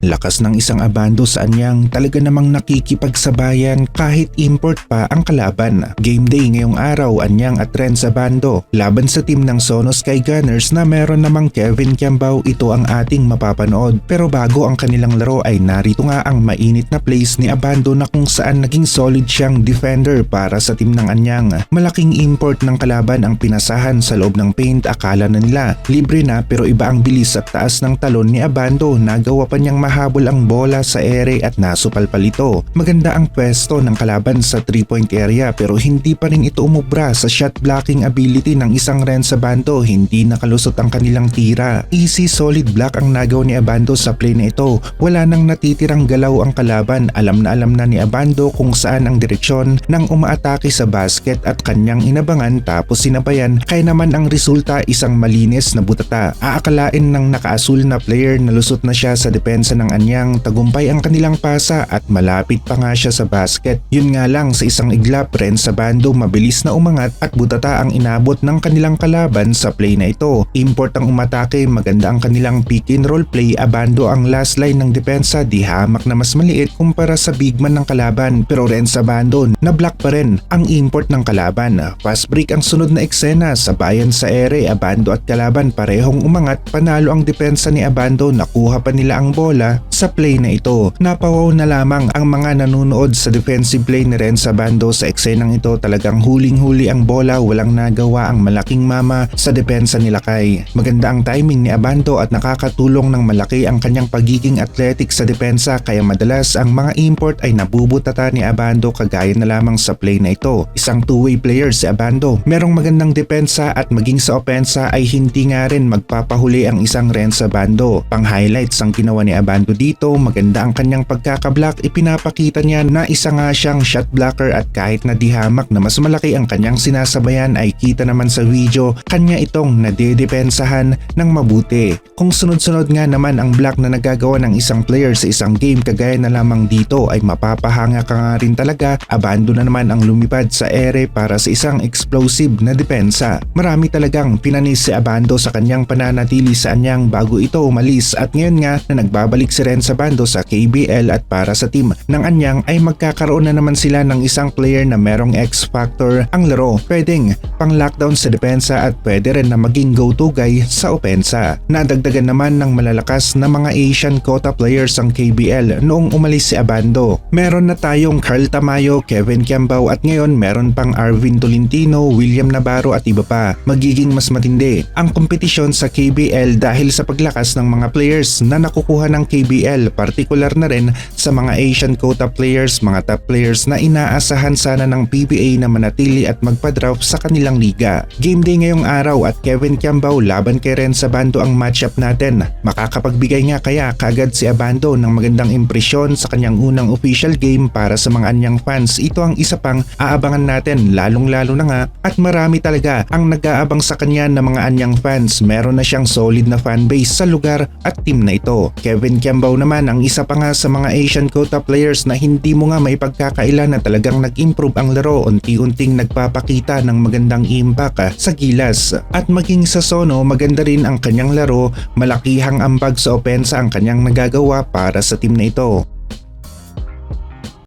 Lakas ng isang Abando sa anyang talaga namang nakikipagsabayan kahit import pa ang kalaban. Game day ngayong araw anyang at Renz Abando laban sa team ng Sono Sky Gunners na meron namang Kevin Kiambao. Ito ang ating mapapanood. Pero bago ang kanilang laro ay narito nga ang mainit na plays ni Abando na kung saan naging solid siyang defender para sa team ng anyang. Malaking import ng kalaban ang pinasahan sa loob ng paint. Akala na nila libre na pero iba ang bilis at taas ng talon ni Abando. Nagawa pa niyang mahabol ang bola sa ere at nasupal pa ito. Maganda ang pwesto ng kalaban sa 3-point area pero hindi pa rin ito umubra sa shot blocking ability ng isang Renz Abando. Hindi nakalusot ang kanilang tira. Easy solid block ang nagawa ni Abando sa play na ito. Wala nang natitirang galaw ang kalaban. Alam na ni Abando kung saan ang direksyon ng umaatake sa basket at kanyang inabangan tapos sinabayan. Kaya naman ang resulta isang malinis na butata. Aakalain ng nakaasul na player na lusot na siya sa depensa ng anyang. Tagumpay ang kanilang pasa at malapit pa nga siya sa basket. Yun nga lang sa isang iglap Renz Abando mabilis na umangat at butata ang inabot ng kanilang kalaban sa play na ito. Import ang umatake, maganda ang kanilang pick and roll play. Abando ang last line ng depensa, di hamak na mas maliit kumpara sa big man ng kalaban pero Renz Abando na-block pa rin ang import ng kalaban. Fast break ang sunod na eksena, sabayan sa ere. Abando at kalaban parehong umangat, panalo ang depensa ni Abando, nakuha pa nila ang bola sa play na ito. Napawaw na lamang ang mga nanonood sa defensive play ni Renz Abando sa eksenang ito. Talagang huling-huli ang bola, walang nagawa ang malaking mama sa depensa ni Lakay. Maganda ang timing ni Abando at nakakatulong ng malaki ang kanyang pagiging athletic sa depensa kaya madalas ang mga import ay nabubutata ni Abando kagaya na lamang sa play na ito. Isang two-way player si Abando. Merong magandang depensa at maging sa opensa ay hindi nga rin magpapahuli ang isang Renz Abando. Pang highlights ang ginawa ni Abando dito, maganda ang kanyang pagkakablock. Ipinapakita niya na isa nga siyang shot blocker at kahit na dihamak na mas malaki ang kanyang sinasabayan ay kita naman sa video kanya itong nadedepensahan ng mabuti. Kung sunod-sunod nga naman ang block na nagagawa ng isang player sa isang game kagaya na lamang dito ay mapapahanga ka nga rin talaga. Abando na naman ang lumipad sa ere para sa isang explosive na depensa. Marami talagang pinanis si Abando sa kanyang pananatili sa anyang bago ito umalis at ngayon nga na nagbabalik si Renz Abando sa KBL at para sa team ng anyang ay magkakaroon na naman sila ng isang player na merong X-factor ang laro. Pwedeng pang lockdown sa depensa at pwede rin na maging go-to guy sa opensa. Nadagdagan naman ng malalakas na mga Asian quota players ang KBL noong umalis si Abando. Meron na tayong Carl Tamayo, Kevin Kiambao at ngayon meron pang Arvin Tolentino, William Navarro at iba pa. Magiging mas matindi ang kompetisyon sa KBL dahil sa paglakas ng mga players na nakukuha ng KBL, partikular na rin sa mga Asian quota players, mga top players na inaasahan sana ng PBA na manatili at magpa-drop sa kanilang liga. Game day ngayong araw at Kevin Kiambao laban kay Renz Abando ang matchup natin. Makakapagbigay nga kaya kaagad si Abando ng magandang impresyon sa kanyang unang official game para sa mga anyang fans. Ito ang isa pang aabangan natin lalong-lalo na nga at marami talaga ang nag-aabang sa kanya ng mga anyang fans. Meron na siyang solid na fanbase sa lugar at team na ito. Kevin Kiambao naman ang isa pa nga sa mga Asian quota players na hindi mo nga may pagkakaila na talagang nag-improve ang laro. Unti-unting nagpapakita ng magandang impact sa gilas. At maging sa Sono, maganda rin ang kanyang laro. Malakihang ambag sa opensa ang kanyang nagagawa para sa team na ito.